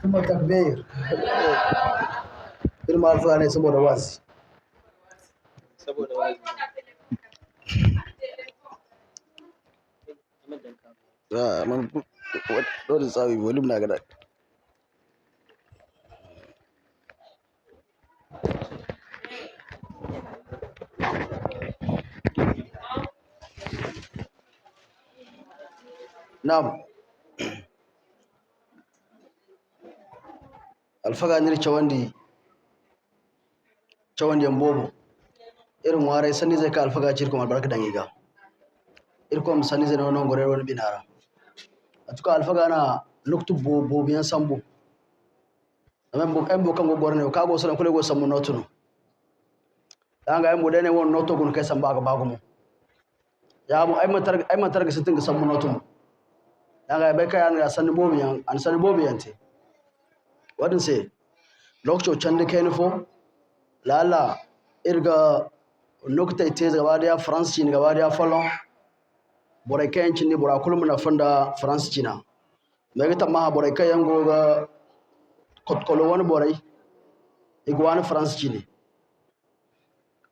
ثم تكبير irin alfa ne saboda wazi man dole tsawi volume na gada na'am alfaga nir chawandi mbobo irin ware sani zai ka alfaga cirkom albarka dangiga irkom sani zai non gore wani binara atuka alfaga na luktu bo biyan sambo amen embo kan go gorne ka go sala kule go sammo notuno danga embo dene won noto gun kai samba ga bagumo ya mu ay matar ga sitin ga sammo notuno danga bai kai an ga sani bobi yan an sani bobi yante wadin sai lokacin can da kai nufo lala irga nokta ite gaba da France cin gaba da falon borai kayan cin ne bora kulmu na fanda France cina mai ga tamma borai kayan goga kotkolo wani borai igwani France cine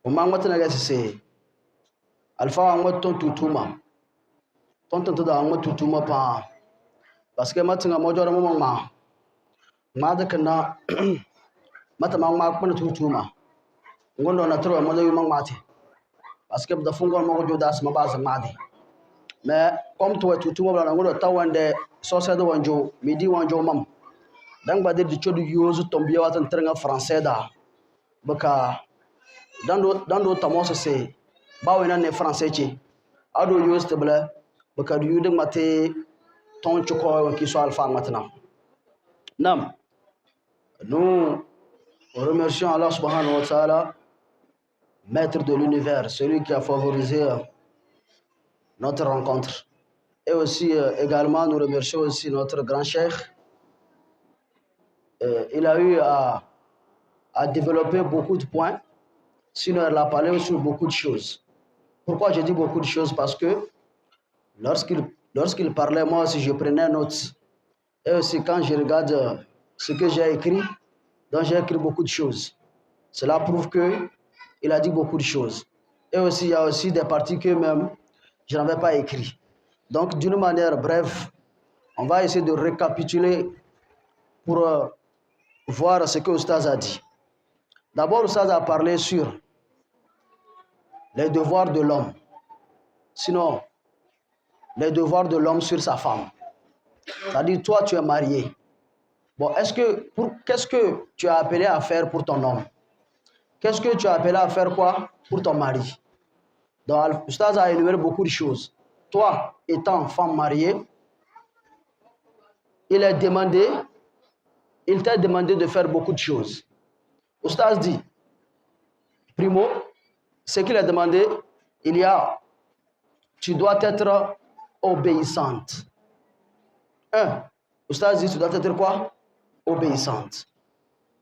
umma ngwata na gasi sai alfa ngwaton tutuma tonton to da ngwaton tutuma pa parce que matinga mojoro mo ma da kana mata ma kuna tutuma ngondo na tro mo do mang mate parce que da fungo mo go joda sama ba sama de mais comme to tutuma bla ngondo tawande société wanjo midi wanjo mam dan ba de chodu yozu tombiya watan teranga français da baka dando tamoso se bawena ne français ci ado yozu tebla baka du yude mate ton choko qui soit alpha maintenant nam nous remercions Allah subhanahu wa ta'ala, maître de l'univers, celui qui a favorisé notre rencontre. Et aussi, également, nous remercions aussi notre grand cheikh. Il a eu à développer beaucoup de points, sinon il a parlé sur beaucoup de choses. Pourquoi je dis beaucoup de choses? Parce que lorsqu'il parlait, moi aussi, je prenais note. Et aussi, quand je regarde ce que j'ai écrit, donc j'ai écrit beaucoup de choses. Cela prouve qu'il a dit beaucoup de choses. Et aussi, il y a aussi des parties que même je n'avais pas écrit. Donc, d'une manière brève, on va essayer de récapituler pour voir ce que Oustaz a dit. D'abord, Oustaz a parlé sur les devoirs de l'homme. Sinon, les devoirs de l'homme sur sa femme. C'est-à-dire, toi, tu es marié. Bon, qu'est-ce que tu as appelé à faire pour ton homme? Qu'est-ce que tu as appelé à faire quoi pour ton mari? Donc, Oustaz a énuméré beaucoup de choses. Toi, étant femme mariée, il t'a demandé de faire beaucoup de choses. Oustaz dit, primo, ce qu'il a demandé, tu dois être obéissante. Oustaz dit, tu dois être quoi? Obéissante.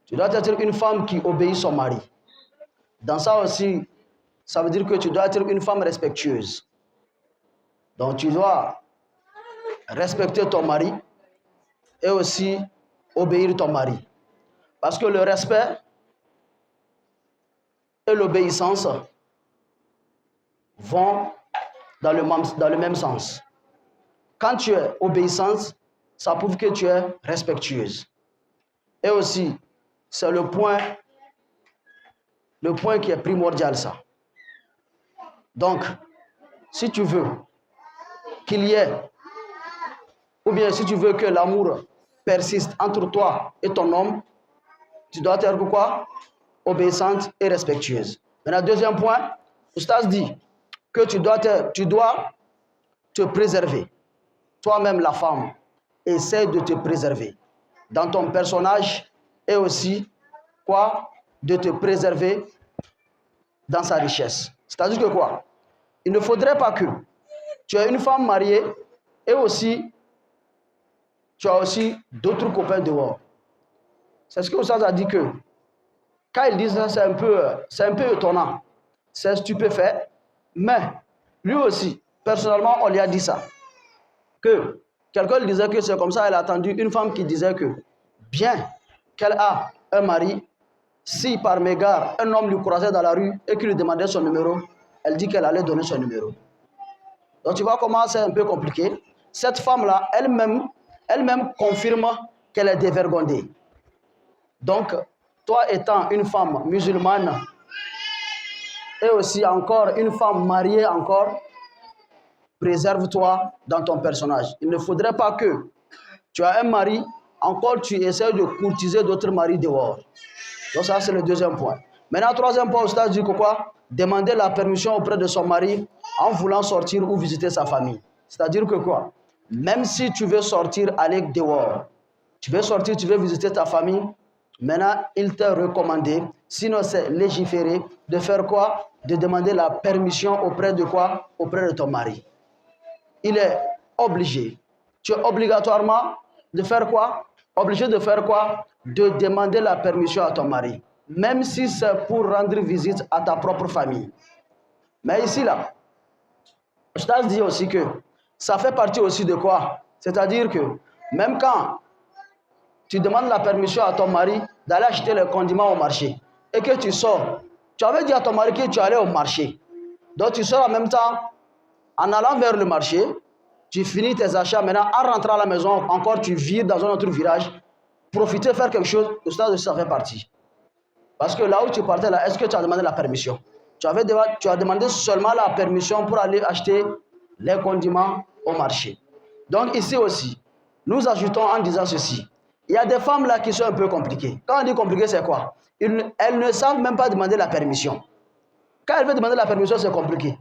Tu dois être une femme qui obéit son mari. Dans ça aussi, ça veut dire que tu dois être une femme respectueuse. Donc tu dois respecter ton mari et aussi obéir ton mari. Parce que le respect et l'obéissance vont dans le même sens. Quand tu es obéissante, ça prouve que tu es respectueuse. Et aussi, c'est le point qui est primordial, ça. Donc, si tu veux qu'il y ait, ou bien si tu veux que l'amour persiste entre toi et ton homme, tu dois être quoi? Obéissante et respectueuse. Maintenant, deuxième point, Oustaz dit que tu dois te préserver. Toi-même, la femme, essaie de te préserver dans ton personnage et aussi quoi? De te préserver dans sa richesse. C'est-à-dire que quoi? Il ne faudrait pas que tu aies une femme mariée et aussi tu as aussi d'autres copains dehors. C'est ce que Oustaz a dit que quand ils disent ça, c'est un peu étonnant. C'est stupéfait, mais lui aussi, personnellement, on lui a dit ça. Que Quelqu'un disait que c'est comme ça, elle a entendu une femme qui disait que, bien qu'elle a un mari, si par mégarde un homme lui croisait dans la rue et qu'il lui demandait son numéro, elle dit qu'elle allait donner son numéro. Donc tu vois comment c'est un peu compliqué. Cette femme-là, elle-même confirme qu'elle est dévergondée. Donc, toi étant une femme musulmane et aussi encore une femme mariée encore, préserve-toi dans ton personnage. Il ne faudrait pas que tu as un mari, encore tu essaies de courtiser d'autres maris dehors. Donc ça, c'est le deuxième point. Maintenant, troisième point, Oustaz dit que quoi? Demander la permission auprès de son mari en voulant sortir ou visiter sa famille. C'est-à-dire que quoi? Même si tu veux sortir, aller dehors, tu veux sortir, tu veux visiter ta famille, maintenant, il t'est recommandé, sinon c'est légiféré, de faire quoi? De demander la permission auprès de quoi? Auprès de ton mari. Il est obligé. Tu es obligatoirement de faire quoi? Obligé de faire quoi? De demander la permission à ton mari. Même si c'est pour rendre visite à ta propre famille. Mais ici, là, je t'ai dit aussi que ça fait partie aussi de quoi? C'est-à-dire que même quand tu demandes la permission à ton mari d'aller acheter les condiments au marché et que tu sors, tu avais dit à ton mari que tu allais au marché. Donc tu sors en même temps, en allant vers le marché, tu finis tes achats. Maintenant, en rentrant à la maison, encore tu vires dans un autre virage, profiter, faire quelque chose, le stade de ça fait partie. Parce que là où tu partais, là, est-ce que tu as demandé la permission? Tu as demandé seulement la permission pour aller acheter les condiments au marché. Donc ici aussi, nous ajoutons en disant ceci. Il y a des femmes là qui sont un peu compliquées. Quand on dit compliqué, c'est quoi? Elles ne savent même pas demander la permission. Quand elles veulent demander la permission, c'est compliqué.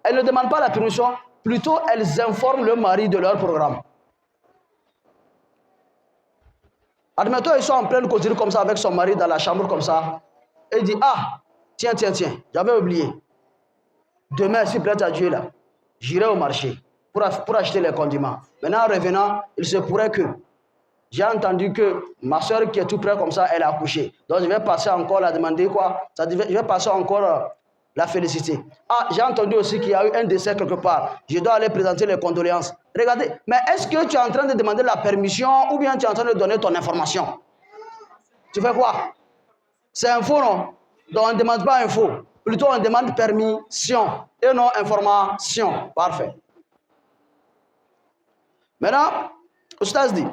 Elles ne demandent pas la permission, plutôt elles informent le mari de leur programme. Admettons, ils sont en pleine causerie comme ça avec son mari dans la chambre comme ça. Et il dit, ah, tiens, j'avais oublié. Demain, s'il plaît à Dieu là, j'irai au marché pour acheter les condiments. Maintenant, en revenant, il se pourrait que j'ai entendu que ma soeur qui est tout près comme ça, elle a accouché. Donc je vais passer encore la demander quoi? Je vais passer encore la féliciter. Ah, j'ai entendu aussi qu'il y a eu un décès quelque part. Je dois aller présenter les condoléances. Regardez, mais est-ce que tu es en train de demander la permission ou bien tu es en train de donner ton information? Tu fais quoi? C'est info, non? Donc on ne demande pas info. Plutôt on demande permission et non information. Parfait. Maintenant, Oustaz dit,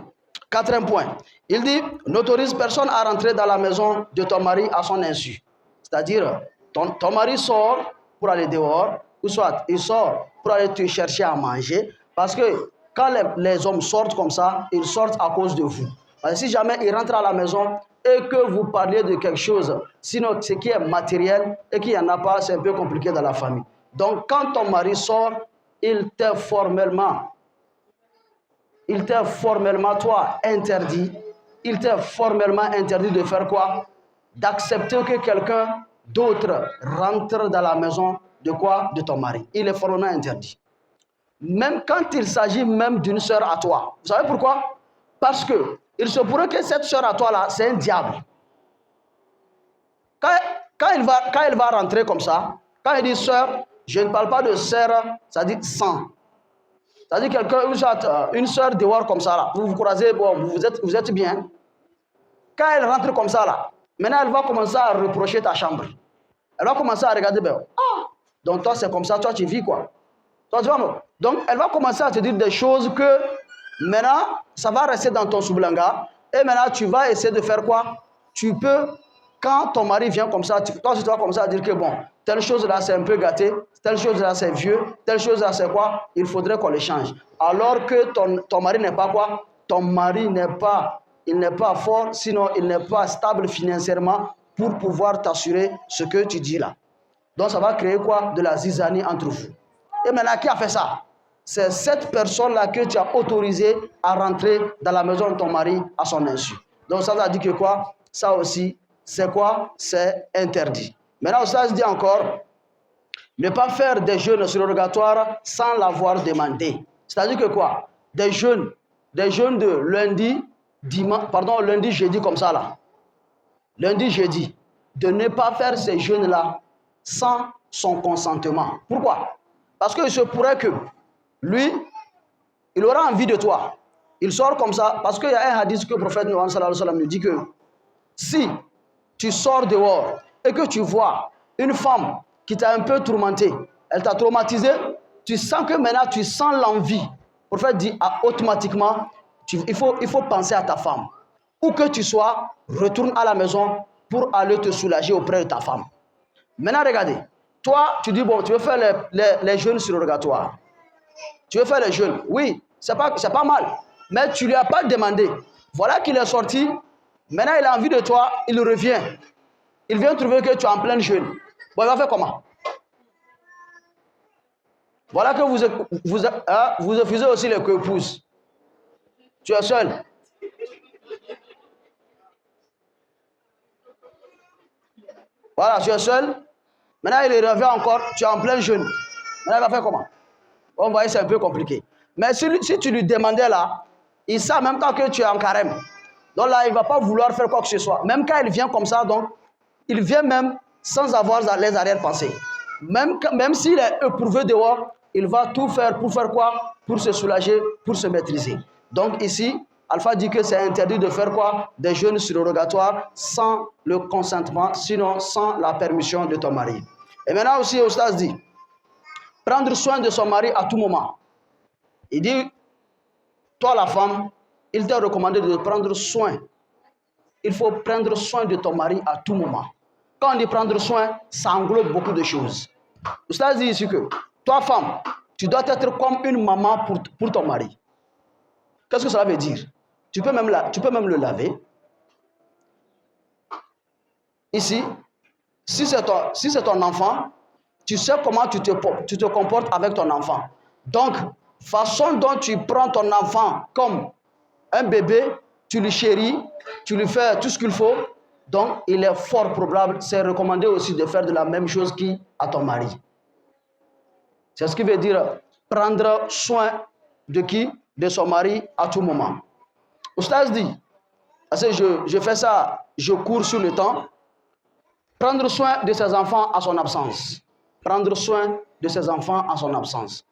quatrième point, il dit, n'autorise personne à rentrer dans la maison de ton mari à son insu. C'est-à-dire, ton mari sort pour aller dehors, ou soit il sort pour aller te chercher à manger, parce que quand les hommes sortent comme ça, ils sortent à cause de vous. Parce que si jamais ils rentrent à la maison et que vous parliez de quelque chose, sinon ce qui est matériel et qu'il n'y en a pas, c'est un peu compliqué dans la famille. Donc quand ton mari sort, il t'est formellement, toi, interdit, il t'est formellement interdit de faire quoi? D'accepter que quelqu'un d'autre rentre dans la maison de quoi? De ton mari. Il est formellement interdit. Même quand il s'agit même d'une sœur à toi. Vous savez pourquoi? Parce que il se pourrait que cette sœur à toi là, c'est un diable. Quand elle va rentrer comme ça, quand il dit sœur, je ne parle pas de sœur, ça dit sang. C'est-à-dire quelqu'un, une sœur dehors comme ça là, vous vous croisez, bon, vous êtes bien. Quand elle rentre comme ça là, maintenant elle va commencer à reprocher ta chambre. Elle va commencer à regarder, ben, ah, donc toi c'est comme ça, toi tu vis quoi. Toi, tu vois, non? Donc elle va commencer à te dire des choses que maintenant ça va rester dans ton soublanga. Et maintenant tu vas essayer de faire quoi? Tu peux, quand ton mari vient comme ça, toi tu vas commencer à dire que bon, telle chose là c'est un peu gâté, telle chose là c'est vieux, telle chose là c'est quoi? Il faudrait qu'on le change. Alors que ton mari n'est pas quoi? Ton mari il n'est pas fort, sinon il n'est pas stable financièrement pour pouvoir t'assurer ce que tu dis là. Donc ça va créer quoi? De la zizanie entre vous. Et maintenant, qui a fait ça? C'est cette personne-là que tu as autorisé à rentrer dans la maison de ton mari à son insu. Donc ça veut dire que quoi? Ça aussi, c'est quoi? C'est interdit. Maintenant, ça se dit encore, ne pas faire des jeûnes surrogatoires sans l'avoir demandé. C'est-à-dire que quoi? Des jeûnes de lundi, lundi, jeudi comme ça là. Lundi, jeudi. De ne pas faire ces jeûnes-là sans son consentement. Pourquoi? Parce qu'il se pourrait que lui, il aura envie de toi. Il sort comme ça, parce qu'il y a un hadith que le prophète nous dit que si tu sors dehors et que tu vois une femme qui t'a un peu tourmenté, elle t'a traumatisé, tu sens que maintenant tu sens l'envie. Le prophète dit automatiquement, il faut penser à ta femme. Où que tu sois, retourne à la maison pour aller te soulager auprès de ta femme. Maintenant, regardez, toi, tu dis, bon, tu veux faire les jeûnes surrogatoires. Tu veux faire les jeûnes, oui, c'est pas mal, mais tu ne lui as pas demandé. Voilà qu'il est sorti, maintenant il a envie de toi, il revient. Il vient trouver que tu es en plein jeûne. Bon, il va faire comment? Voilà que vous refusez aussi les coépouses. Tu es seul. Voilà, tu es seul. Maintenant, il revient encore, tu es en plein jeûne. Maintenant, il va faire comment? On voit, c'est un peu compliqué. Mais si tu lui demandais là, il sait même quand que tu es en carême. Donc là, il ne va pas vouloir faire quoi que ce soit. Même quand il vient comme ça, donc, il vient même sans avoir les arrière-pensées. Même s'il est éprouvé dehors, il va tout faire pour faire quoi? Pour se soulager, pour se maîtriser. Donc ici, Alpha dit que c'est interdit de faire quoi? Des jeûnes surrogatoires sans le consentement, sinon sans la permission de ton mari. Et maintenant aussi, Oustaz dit, prendre soin de son mari à tout moment. Il dit, toi la femme, il t'a recommandé de prendre soin. Il faut prendre soin de ton mari à tout moment. Quand on dit prendre soin, ça englobe beaucoup de choses. Oustaz dit ici que, toi femme, tu dois être comme une maman pour ton mari. Qu'est-ce que cela veut dire? Tu peux même le laver. Ici, si c'est ton enfant, tu sais comment tu te comportes avec ton enfant. Donc, façon dont tu prends ton enfant comme un bébé, tu le chéris, tu lui fais tout ce qu'il faut. Donc, il est fort probable, c'est recommandé aussi de faire de la même chose à ton mari. C'est ce qui veut dire prendre soin de qui? De son mari à tout moment. Oustaz dit, parce que je fais ça, je cours sur le temps, prendre soin de ses enfants à son absence. Prendre soin de ses enfants à son absence.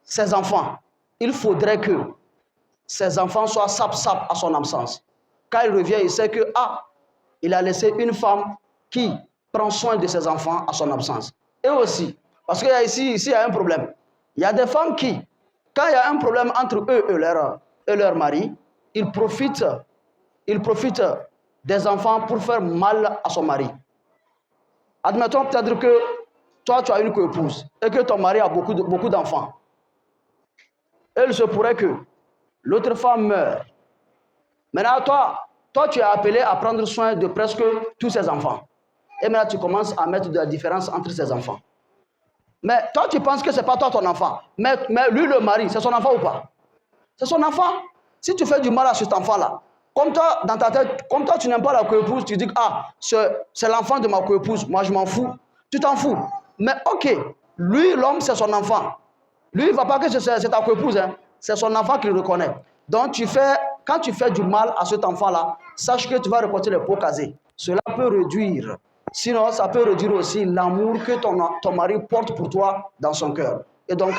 Ses enfants, il faudrait que ses enfants soient sap-sap à son absence. Quand il revient, il sait que, il a laissé une femme qui prend soin de ses enfants à son absence. Et aussi, parce qu'il y a ici, il y a un problème. Il y a des femmes qui, quand il y a un problème entre eux et leur mari, ils profitent des enfants pour faire mal à son mari. Admettons peut-être que toi, tu as une coépouse et que ton mari a beaucoup d'enfants. Il se pourrait que l'autre femme meure. Maintenant, toi, tu es appelé à prendre soin de presque tous ses enfants. Et maintenant, tu commences à mettre de la différence entre ses enfants. Mais toi, tu penses que ce n'est pas toi ton enfant. Mais lui, le mari, c'est son enfant ou pas? C'est son enfant. Si tu fais du mal à cet enfant-là, comme toi, dans ta tête, comme toi, tu n'aimes pas la coépouse, tu dis que c'est l'enfant de ma coépouse, moi je m'en fous. Tu t'en fous. Mais ok, lui, l'homme, c'est son enfant. Lui, il ne va pas que c'est ta coépouse, hein. C'est son enfant qu'il reconnaît. Donc, quand tu fais du mal à cet enfant-là, sache que tu vas récolter les pots casés. Cela peut réduire. Sinon, ça peut réduire aussi l'amour que ton mari porte pour toi dans son cœur. Et donc,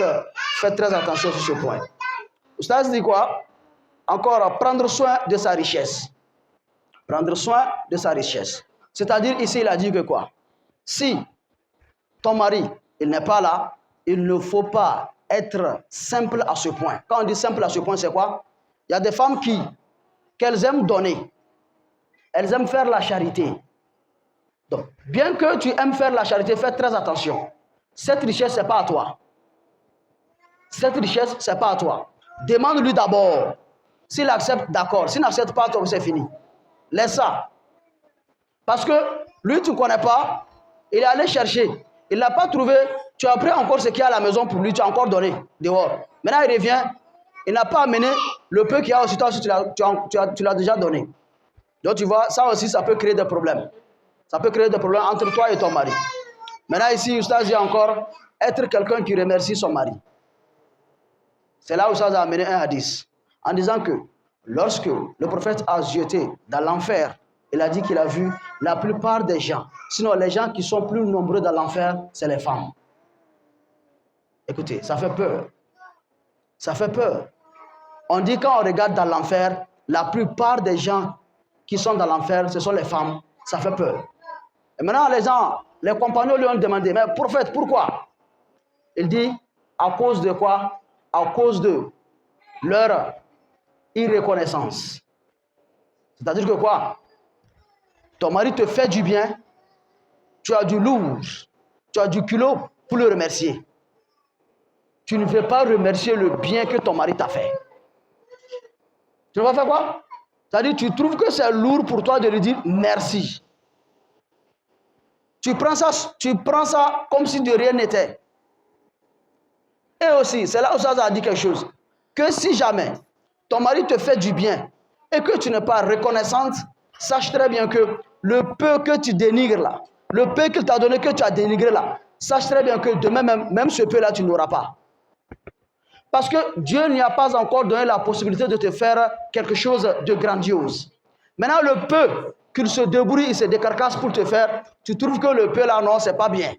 fais très attention sur ce point. Oustaz dit quoi? Encore, prendre soin de sa richesse. Prendre soin de sa richesse. C'est-à-dire, ici, il a dit que quoi? Si ton mari, il n'est pas là, il ne faut pas être simple à ce point. Quand on dit simple à ce point, c'est quoi? Il y a des femmes qu'elles aiment donner. Elles aiment faire la charité. Donc, bien que tu aimes faire la charité, fais très attention. Cette richesse, ce n'est pas à toi. Cette richesse, ce n'est pas à toi. Demande-lui d'abord. S'il accepte, d'accord. S'il n'accepte pas, c'est fini. Laisse ça. Parce que lui, tu ne connais pas. Il est allé chercher. Il n'a pas trouvé. Tu as pris encore ce qu'il y a à la maison pour lui. Tu as encore donné dehors. Maintenant, il revient. Il n'a pas amené le peu qu'il y a aussi. Toi aussi, tu l'as déjà donné. Donc, tu vois, ça aussi, ça peut créer des problèmes. Ça peut créer des problèmes entre toi et ton mari. Maintenant, ici, Oustaz dit encore être quelqu'un qui remercie son mari. C'est là où Oustaz a amené un hadith. En disant que lorsque le prophète a jeté dans l'enfer, il a dit qu'il a vu la plupart des gens. Sinon, les gens qui sont plus nombreux dans l'enfer, c'est les femmes. Écoutez, ça fait peur. Ça fait peur. On dit quand on regarde dans l'enfer, la plupart des gens qui sont dans l'enfer, ce sont les femmes. Ça fait peur. Et maintenant, les compagnons lui ont demandé, mais prophète, pourquoi? Il dit, à cause de quoi? À cause de leur irreconnaissance. C'est-à-dire que quoi? Ton mari te fait du bien, tu as du lourd, tu as du culot pour le remercier. Tu ne veux pas remercier le bien que ton mari t'a fait. Tu ne vas faire quoi? C'est-à-dire tu trouves que c'est lourd pour toi de lui dire merci. Tu prends ça comme si de rien n'était. Et aussi, c'est là où ça a dit quelque chose. Que si jamais ton mari te fait du bien et que tu n'es pas reconnaissante, sache très bien que le peu que tu dénigres là, le peu qu'il t'a donné que tu as dénigré là, sache très bien que demain même ce peu là tu n'auras pas. Parce que Dieu n'y a pas encore donné la possibilité de te faire quelque chose de grandiose. Maintenant, le peu qu'il se débrouille, il se décarcasse pour te faire, tu trouves que le peu là, non, c'est pas bien.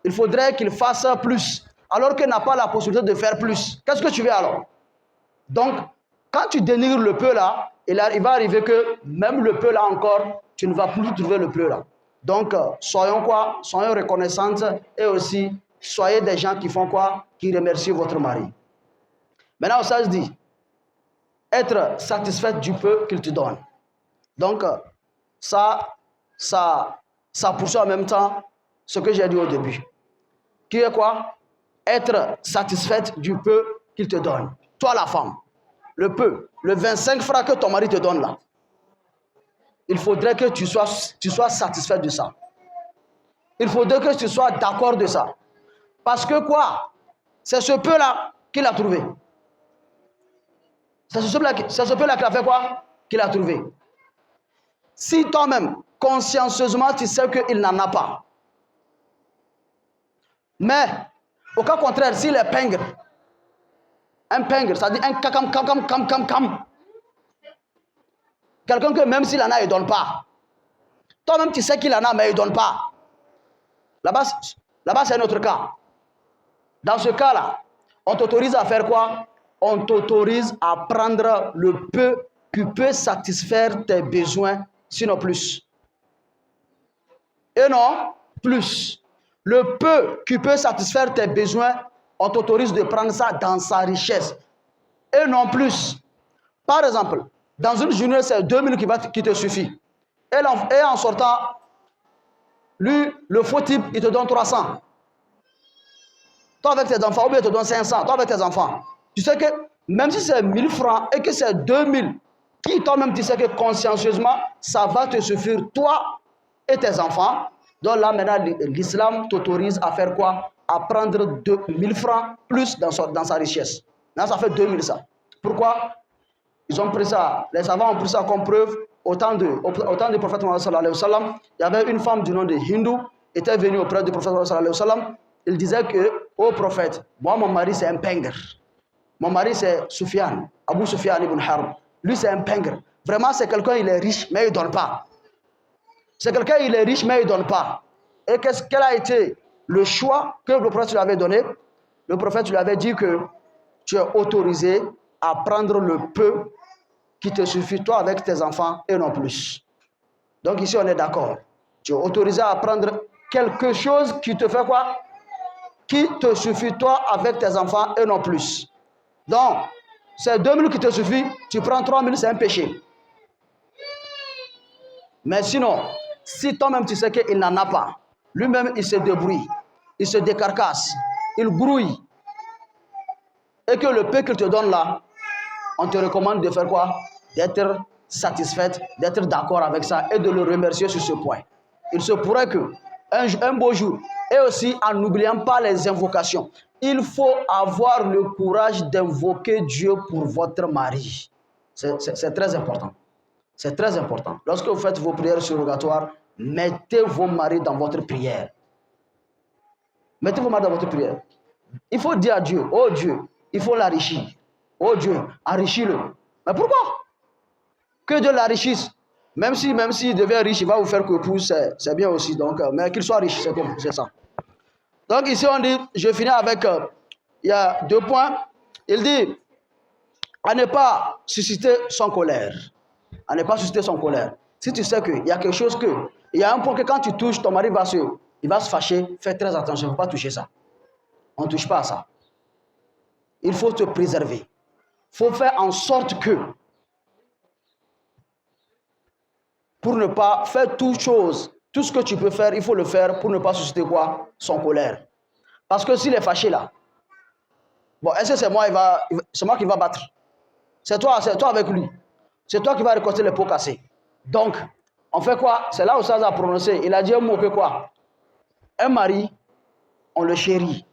Il faudrait qu'il fasse plus, alors qu'il n'a pas la possibilité de faire plus. Qu'est-ce que tu veux alors? Donc, quand tu dénigres le peu là, il va arriver que même le peu là encore, tu ne vas plus trouver le peu là. Donc, soyons quoi? Soyons reconnaissantes et aussi, soyez des gens qui font quoi? Qui remercient votre mari. Maintenant, ça se dit, être satisfait du peu qu'il te donne. Donc, ça poursuit en même temps ce que j'ai dit au début. Qui est quoi? Être satisfaite du peu qu'il te donne. Toi, la femme, le peu, le 25 francs que ton mari te donne là, il faudrait que tu sois satisfait de ça. Il faudrait que tu sois d'accord de ça. Parce que quoi? C'est ce peu-là qu'il a trouvé. C'est ce peu-là qu'il a fait quoi? Qu'il a trouvé. Si toi-même, consciencieusement, tu sais qu'il n'en a pas. Mais, au cas contraire, s'il est pingre, un pingre, c'est-à-dire un cam. Quelqu'un que même s'il en a, il ne donne pas. Toi-même, tu sais qu'il en a, mais il ne donne pas. Là-bas, c'est un autre cas. Dans ce cas-là, on t'autorise à faire quoi? On t'autorise à prendre le peu qui peut satisfaire tes besoins, sinon plus. Et non, plus. Le peu qui peut satisfaire tes besoins, on t'autorise de prendre ça dans sa richesse. Et non plus. Par exemple, dans une journée, c'est 2000 qui te suffit. Et en sortant, lui, le faux type, il te donne 300. Toi avec tes enfants, ou bien il te donne 500. Toi avec tes enfants. Tu sais que même si c'est 1000 francs et que c'est 2000, qui toi-même tu sais que consciencieusement, ça va te suffire, toi et tes enfants. Donc là, maintenant, l'islam t'autorise à faire quoi? À prendre 2000 francs plus dans sa richesse. Là, ça fait 2000 ça. Pourquoi? Ils ont pris ça, les savants ont pris ça comme preuve. Au temps du prophète Mohammed sallallahu alayhi wa sallam, il y avait une femme du nom de Hindu, était venue auprès du prophète sallallahu alayhi wa sallam. Il disait que, ô prophète, moi mon mari c'est un pingre. Mon mari c'est Soufiane, Abu Soufiane ibn Harb. Lui c'est un pingre. Vraiment c'est quelqu'un, il est riche, mais il ne donne pas. C'est quelqu'un, il est riche, mais il ne donne pas. Et quel a été le choix que le prophète lui avait donné? Le prophète lui avait dit que tu es autorisé à prendre le peu qui te suffit, toi avec tes enfants, et non plus. Donc ici on est d'accord. Tu es autorisé à prendre quelque chose qui te fait quoi? Qui te suffit, toi avec tes enfants, et non plus. Donc, c'est 2000 qui te suffit, tu prends 3000, c'est un péché. Mais sinon, si toi-même tu sais qu'il n'en a pas, lui-même il se débrouille, il se décarcasse, il grouille, et que le peu qu'il te donne là, on te recommande de faire quoi? D'être satisfaite, d'être d'accord avec ça et de le remercier sur ce point. Il se pourrait que un beau jour, et aussi en n'oubliant pas les invocations, il faut avoir le courage d'invoquer Dieu pour votre mari. C'est très important. C'est très important. Lorsque vous faites vos prières surrogatoires, mettez vos maris dans votre prière. Mettez vos maris dans votre prière. Il faut dire à Dieu, oh Dieu, il faut l'enrichir. Oh Dieu, enrichis-le. Mais pourquoi? Que Dieu l'enrichisse. Même s'il devient riche, il va vous faire que pour, c'est bien aussi. Donc, mais qu'il soit riche, c'est ça. Donc ici on dit, je finis avec, il y a 2 points. Il dit, à ne pas susciter son colère. À ne pas susciter son colère. Si tu sais qu'il y a quelque chose il y a un point que quand tu touches, ton mari il va se fâcher, fais très attention, il ne faut pas toucher ça. On ne touche pas à ça. Il faut te préserver. Il faut faire en sorte que, pour ne pas faire toute chose, tout ce que tu peux faire, il faut le faire pour ne pas susciter quoi? Son colère. Parce que s'il est fâché là, bon, est-ce que c'est moi qui va battre? C'est toi avec lui. C'est toi qui vas récolter les pots cassés. Donc, on fait quoi? C'est là où ça a prononcé. Il a dit un mot que quoi? Un mari, on le chérit.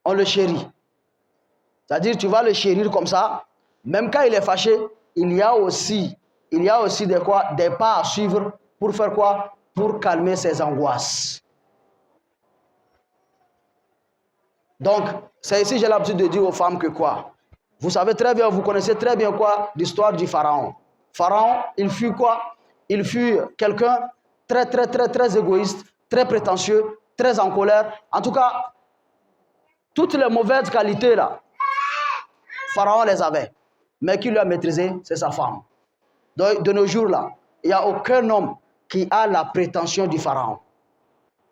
On le chérit. C'est-à-dire, tu vas le chérir comme ça. Même quand il est fâché, il y a aussi des pas à suivre pour faire quoi? Pour calmer ses angoisses. Donc, c'est ici j'ai l'habitude de dire aux femmes que quoi? Vous savez très bien, vous connaissez très bien quoi? L'histoire du pharaon. Pharaon, il fut quoi? Il fut quelqu'un très, très, très, très égoïste, très prétentieux, très en colère. En tout cas, toutes les mauvaises qualités là, Pharaon les avait. Mais qui lui a maîtrisé? C'est sa femme. Donc, de nos jours là, il n'y a aucun homme qui a la prétention du Pharaon.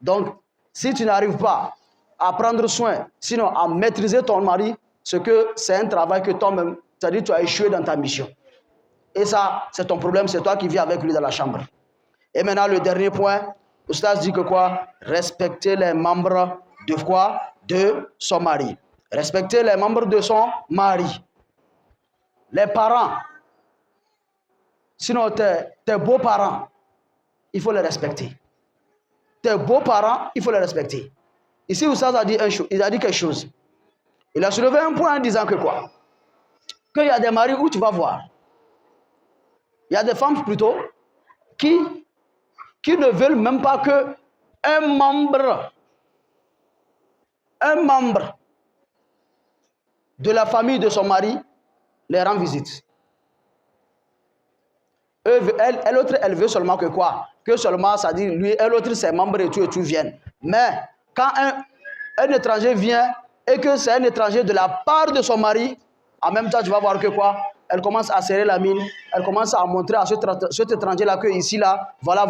Donc, si tu n'arrives pas à prendre soin, sinon à maîtriser ton mari, c'est un travail que toi-même, c'est-à-dire que tu as échoué dans ta mission. Et ça, c'est ton problème, c'est toi qui vis avec lui dans la chambre. Et maintenant, le dernier point, Oustaz dit que quoi? Respecter les membres de quoi? De son mari. Respecter les membres de son mari. Les parents, sinon tes beaux-parents, il faut les respecter. Tes beaux-parents, il faut les respecter. Ici, Oustaz a dit quelque chose. Il a soulevé un point en disant que quoi? Qu'il y a des maris où tu vas voir. Il y a des femmes plutôt qui ne veulent même pas que un membre de la famille de son mari les rend visite. Elle veut seulement que quoi? Que seulement, ça dit, lui, l'autre, ses membres et tout viennent. Mais quand un étranger vient et que c'est un étranger de la part de son mari, en même temps, tu vas voir que quoi? Elle commence à serrer la mine, elle commence à montrer à cet étranger-là que ici, là, voilà.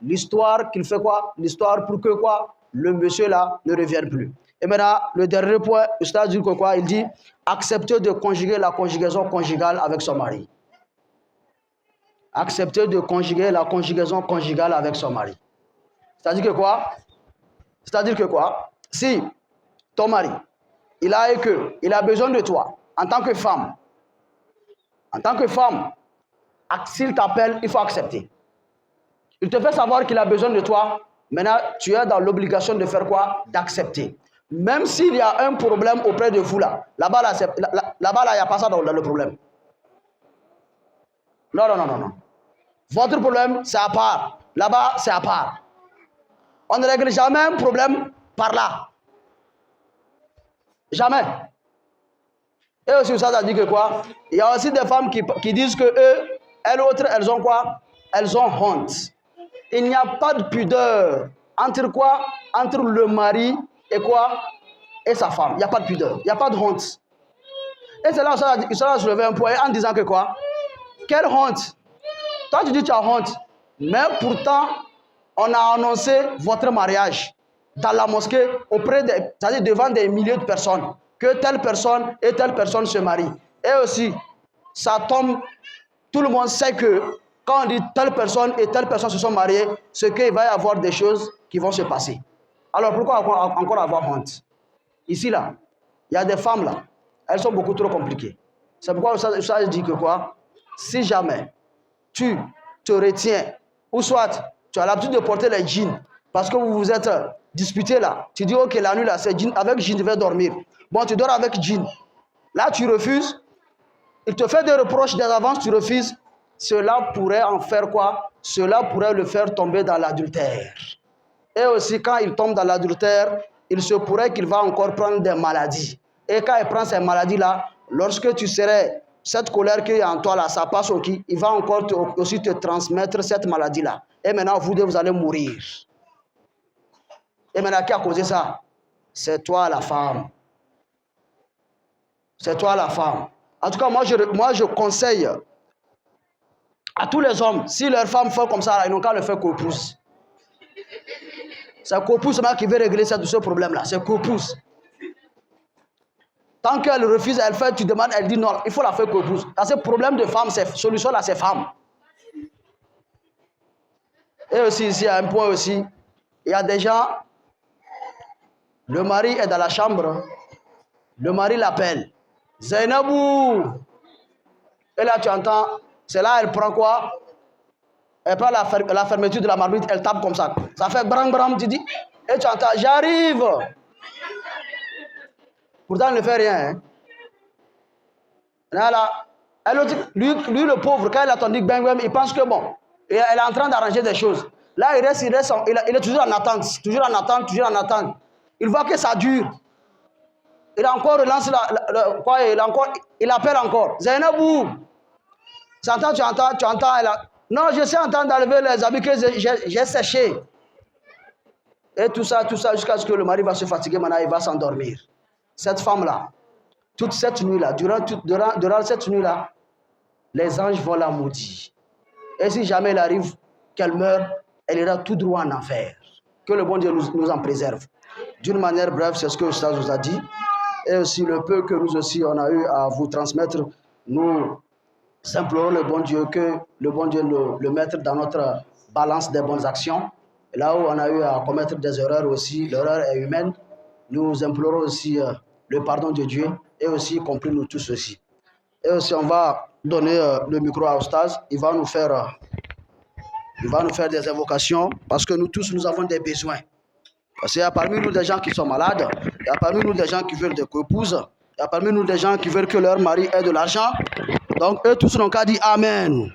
L'histoire qu'il fait quoi? L'histoire pour que quoi? Le monsieur-là ne revienne plus. Et maintenant, le dernier point, Ustaz dit que quoi? Il dit accepter de conjuguer la conjugaison conjugale avec son mari. Accepter de conjuguer la conjugaison conjugale avec son mari. C'est-à-dire que quoi? C'est-à-dire que quoi? Si ton mari, il a besoin de toi en tant que femme, s'il t'appelle, il faut accepter. Il te fait savoir qu'il a besoin de toi. Maintenant, tu es dans l'obligation de faire quoi? D'accepter. Même s'il y a un problème auprès de vous là-bas, il n'y a pas ça dans le problème. Non. Votre problème, c'est à part. Là-bas, c'est à part. On ne règle jamais un problème par là. Jamais. Et aussi, ça a dit que quoi? Il y a aussi des femmes qui disent que elles ont quoi? Elles ont honte. Il n'y a pas de pudeur entre quoi? Entre le mari et quoi? Et sa femme. Il n'y a pas de pudeur. Il n'y a pas de honte. Et c'est là où ça a soulevé un point en disant que quoi? Quelle honte? Toi, tu dis tu as honte. Mais pourtant, on a annoncé votre mariage dans la mosquée c'est-à-dire devant des milliers de personnes, que telle personne et telle personne se marient. Et aussi, ça tombe, tout le monde sait que quand on dit telle personne et telle personne se sont mariées, c'est qu'il va y avoir des choses qui vont se passer. Alors pourquoi encore avoir honte? Ici, là, il y a des femmes là, elles sont beaucoup trop compliquées. C'est pourquoi ça dit que quoi? Si jamais tu te retiens, ou soit tu as l'habitude de porter les jeans, parce que vous vous êtes disputés là, tu dis ok, la nuit là, c'est jean, avec jean je vais dormir. Bon, tu dors avec jean. Là, tu refuses, il te fait des reproches des avances, tu refuses. Cela pourrait en faire quoi? Cela pourrait le faire tomber dans l'adultère. Et aussi, quand il tombe dans l'adultère, il se pourrait qu'il va encore prendre des maladies. Et quand il prend ces maladies-là, lorsque tu serais, cette colère qui est en toi là, ça passe au qui, il va encore aussi te transmettre cette maladie-là. Et maintenant, vous allez mourir. Et maintenant, qui a causé ça? C'est toi, la femme. C'est toi la femme. En tout cas, moi je conseille à tous les hommes, si leur femme fait comme ça, ils n'ont qu'à le faire qu'épouse. C'est qu'épouse qui veut régler ce problème-là. C'est qu'épouse. Tant qu'elle refuse, elle fait, tu demandes, elle dit non, il faut la faire qu'épouse. Parce que problème de femme, c'est solution là, c'est femme. Et aussi, ici, à un point aussi, il y a des gens, le mari est dans la chambre, le mari l'appelle. Zainabou! Et là, tu entends, c'est là, elle prend quoi? Elle prend la fermeture de la marmite, elle tape comme ça. Ça fait brang brang, tu dis. Et tu entends, j'arrive! Pourtant, elle ne fait rien. Hein. Là, lui, le pauvre, quand il a entendu bang bang, il pense que bon, elle est en train d'arranger des choses. Là, il est toujours en attente, toujours en attente, toujours en attente. Il voit que ça dure. Il a encore relancé il appelle encore. Zainabou! Tu entends, elle a... Non, je suis en train d'enlever les habits que j'ai séchés. Et tout ça, jusqu'à ce que le mari va se fatiguer, maintenant il va s'endormir. Cette femme-là, toute cette nuit-là, durant cette nuit-là, les anges vont la maudire. Et si jamais il arrive qu'elle meurt, elle ira tout droit en enfer. Que le bon Dieu nous en préserve. D'une manière brève, c'est ce que ça nous a dit. Et aussi le peu que nous aussi on a eu à vous transmettre, nous implorons le bon Dieu que le bon Dieu le mette dans notre balance des bonnes actions. Et là où on a eu à commettre des erreurs aussi, l'erreur est humaine, nous implorons aussi le pardon de Dieu et aussi compris nous tous aussi. Et aussi on va donner le micro à Oustaz, il va nous faire des invocations parce que nous tous nous avons des besoins. Parce qu'il y a parmi nous des gens qui sont malades, il y a parmi nous des gens qui veulent des épouses, il y a parmi nous des gens qui veulent que leur mari ait de l'argent. Donc eux tous n'ont qu'à dire Amen.